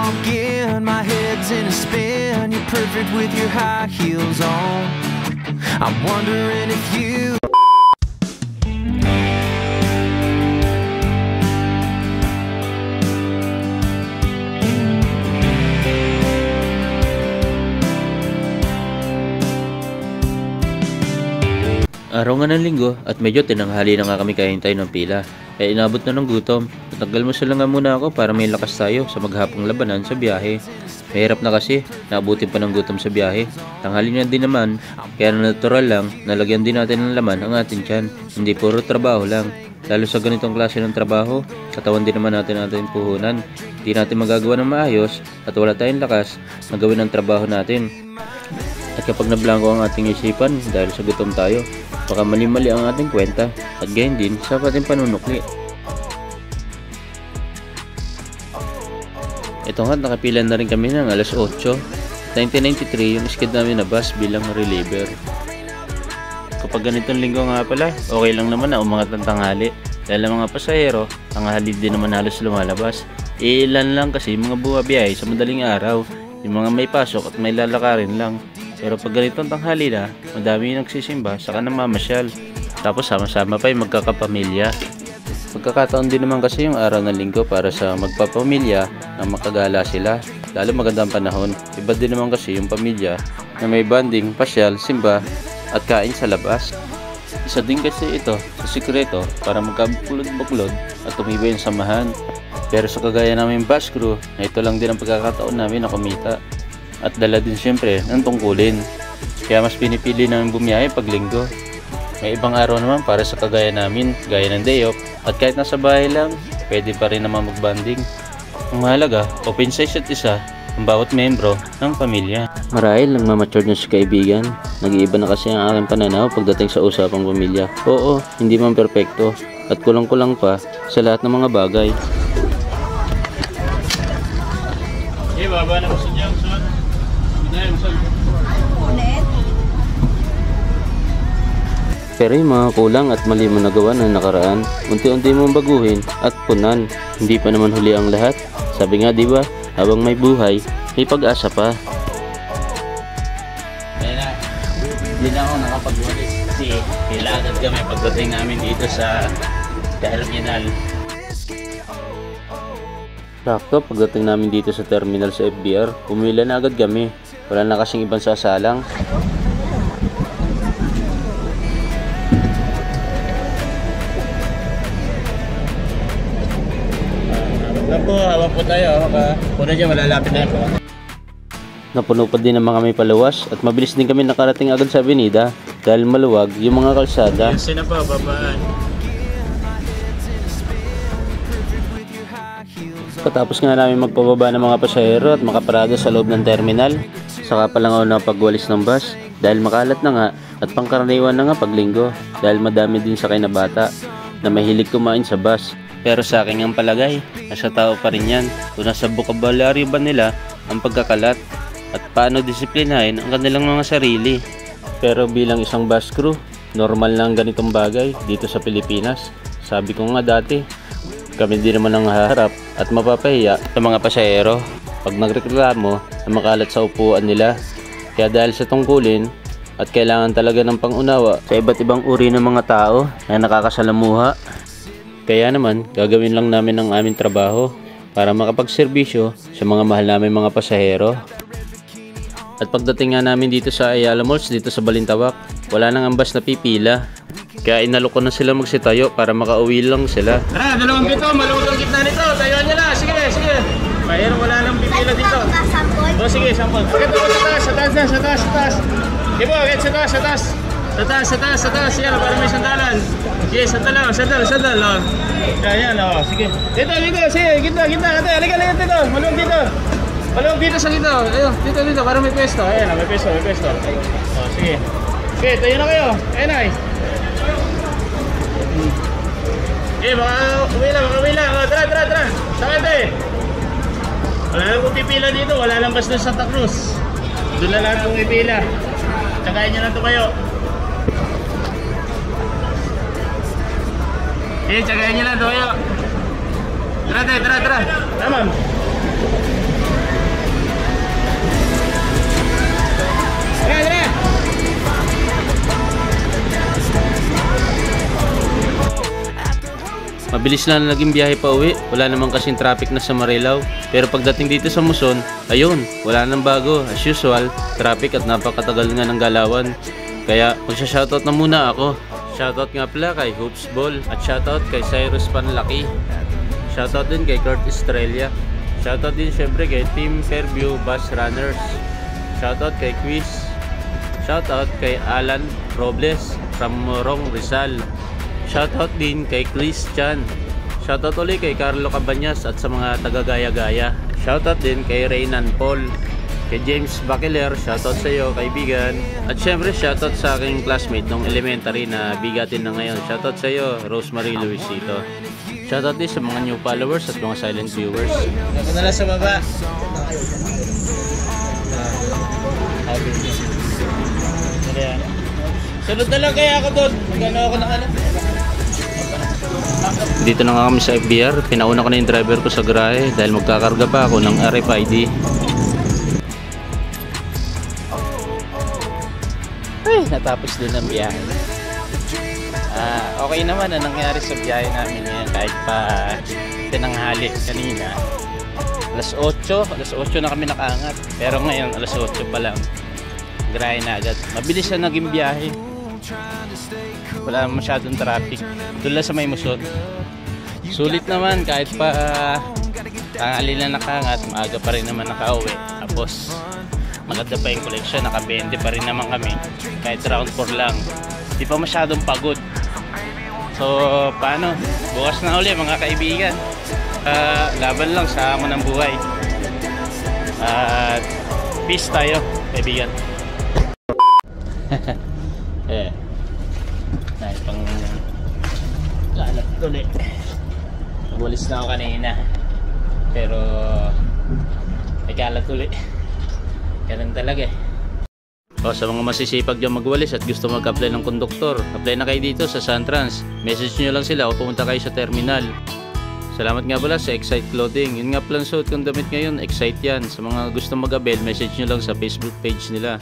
walking, my head's in a spin. You're perfect with your high heels on. I'm wondering if you Araw nga ng linggo at medyo tinanghali na nga kami kahintay ng pila. Kaya inabot na ng gutom. Naggalmusal lang nga muna ako para may lakas tayo sa maghapong labanan sa biyahe. Mahirap na kasi, naabutin pa ng gutom sa biyahe. Tanghali na din naman, kaya natural lang, nalagyan din natin ng laman ang ating tiyan. Hindi puro trabaho lang. Lalo sa ganitong klase ng trabaho, katawan din naman natin puhunan. Hindi natin magagawa ng maayos at wala tayong lakas na gawin ang trabaho natin. At kapag nablangko ang ating isipan dahil sa gutom tayo, baka mali-mali ang ating kwenta at gayon din sa ating panunukli. Ito nga, nakapila na rin kami ng alas 8. 1993 yung skid namin na bus bilang reliever. Kapag ganitong linggo nga pala, okay lang naman na umangat ng tanghali. Dahil ang mga pasahero, tanghali din naman halos lumalabas. Ilan lang kasi mga buhabiyahe sa madaling araw, yung mga may pasok at may lalakarin lang. Pero pag ganitong tanghali na, madami nagsisimba, saka namamasyal. Tapos sama-sama pa yung magkakapamilya. Pagkakataon din naman kasi yung araw ng linggo para sa magpapamilya na makagala sila. Lalo magandang panahon. Iba din naman kasi yung pamilya na may banding, pasyal, simba at kain sa labas. Isa din kasi ito sa sikreto para magkabuklod-buklod at tumibay yung samahan. Pero sa kagaya namin bus crew, na ito lang din ang pagkakataon namin na kumita. At dala din siyempre ng tungkulin. Kaya mas pinipili namin bumiyahe pag linggo. May ibang araw naman para sa kagaya namin, gaya ng day off. At kahit nasa bahay lang, pwede pa rin naman magbanding. Ang mahalaga, open sa isa't isa ang bawat membro ng pamilya. Marahil lang mamature na si kaibigan. Nag-iiba na kasi ang aking pananaw pagdating sa usapang pamilya. Oo, hindi man perpekto at kulang-kulang pa sa lahat ng mga bagay. Baba na gusto niya, gusto. Pero yung mga kulang at mali mo nagawa na nakaraan, unti-unti mong baguhin at punan. Hindi pa naman huli ang lahat. Sabi nga diba, habang may buhay, may pag-asa pa. Kaya na, hindi na ako nakapag-walis kasi kailangan kami pagdating namin dito sa terminal. Sakto, pagdating namin dito sa terminal sa FBR, pumila na agad kami. Wala na kasing ibang sasalang. Habang po tayo, muna dyan, malalapit na po. Napuno pa din ang mga may paluwas at mabilis din kami nakarating agad sa avenida dahil maluwag yung mga kalsada. Yes, na po, babaan. Katapos nga namin magpababa ng mga pasahero at makaparada sa loob ng terminal, saka pa lang ako napagwalis ng bus dahil makalat na nga at pangkaraniwan na nga paglinggo dahil madami din sakay na bata na mahilig kumain sa bus. Pero sa akin ang palagay, nasa tao pa rin yan kung nasa bokabularyo ba nila ang pagkakalat at paano disiplinahin ang kanilang mga sarili. Pero bilang isang bus crew, normal lang ganitong bagay dito sa Pilipinas. Sabi ko nga dati, kami din naman ang haharap at mapapahiya sa mga pasahero pag nagreklamo na makalat sa upuan nila. Kaya dahil sa tungkulin at kailangan talaga ng pangunawa sa iba't ibang uri ng mga tao na nakakasalamuha, kaya naman gagawin lang namin ang aming trabaho para makapagserbisyo sa mga mahal namin mga pasahero. At pagdating nga namin dito sa Ayala Malls, dito sa Balintawak, wala nang ang bus na pipila. Kaya inalok ko na sila magsitayo para makauwi lang sila. Tara, dalawang pito, maluwag ang gitna nito. Tayuan nyo na, sige, sige. Mayroon wala nang pipila dito. O sige, sampol. Pagkat ako sa taas, sa taas na, sa taas, sa taas. Ibo, agad sa taas, sa taas. Sa taas, sa taas, sa taas. Yan, para may sandalan. Sige, sandal, sandal, sandal. Yan, o, sige. Dito, dito, sige, gitna, gitna. Halika, halika dito. Maluwag dito. Maluwag dito sa dito. Ayun, dito, dito, para may pwesto. Ayan, may pwesto, may pwesto. O, sige. Okay, tayo na kayo. Ayan ay. Eh, baka uwi lang. O, tara, tara, tara. Sakit eh. Wala lang kong pipila dito. Wala lang bus doon sa Santa Cruz. Doon na lang kong pipila. Tsakain nyo na ito kayo. Eh, tsagayin nyo lang ito kayo. Tara, tara, tara. Tara, ma'am. Mabilis lang na naging biyahe pa uwi. Wala naman kasing traffic na sa Marilao. Pero pagdating dito sa Muson, ayun, wala nang bago. As usual, traffic at napakatagal nga ng galawan. Kaya magsha-shoutout na muna ako. Shoutout nga pala kay Hoops Ball at shoutout kay Cyrus Panlaki. Shoutout din kay Kurt Estrella. Shoutout din syempre kay Team Fairview Bus Runners. Shoutout kay Quiz. Shoutout kay Alan Robles from Morong, Rizal. Shoutout din kay Christian. Shoutout ulit kay Carlo Cabañas at sa mga taga-gaya-gaya. Shoutout din kay Reynan Paul. Kay James Bakeler, shoutout sa iyo kaibigan. At syempre shoutout sa aking classmate nung elementary na bigatin na ngayon. Shoutout sa iyo Rosemary Luisito. Shoutout din sa mga new followers at mga silent viewers. Ako na lang sa baba. Sunod na lang kaya ako doon. Gano'n ako ng ano. Dito na nga kami sa FBR. Pinauna ko na yung driver ko sa garahe dahil magkakarga pa ako ng RFID. Ay, natapos din ang biyahe. Okay naman ang nangyari sa biyahe namin ngayon kahit pa tinanghali kanina. Alas 8 na kami nakaangat. Pero ngayon alas 8 pa lang. Garahe na agad. Mabilis na naging biyahe. Wala masyadong traffic. Doon lang sa may Muson. Sulit naman kahit pa tanghali na nakaangat, maaga pa rin naman nakauwi. Tapos maganda pa yung collection, naka-20 pa rin naman kami kahit round 4 lang. Di pa masyadong pagod. So paano? Bukas na uli mga kaibigan. Laban lang sa hamon ng buhay. At peace tayo kaibigan. Dahil pang lalat ulit. Walis na ako kanina. Pero may kalat ulit. Ganun talaga eh. O, sa mga masisipag dyan magwalis at gusto mag-apply ng konduktor, apply na kayo dito sa Suntrans. Message nyo lang sila o pumunta kayo sa terminal. Salamat nga pala sa Excite Clothing. Yun nga pala suot kong damit ngayon, Excite yan. Sa mga gusto mag-avail, message nyo lang sa Facebook page nila.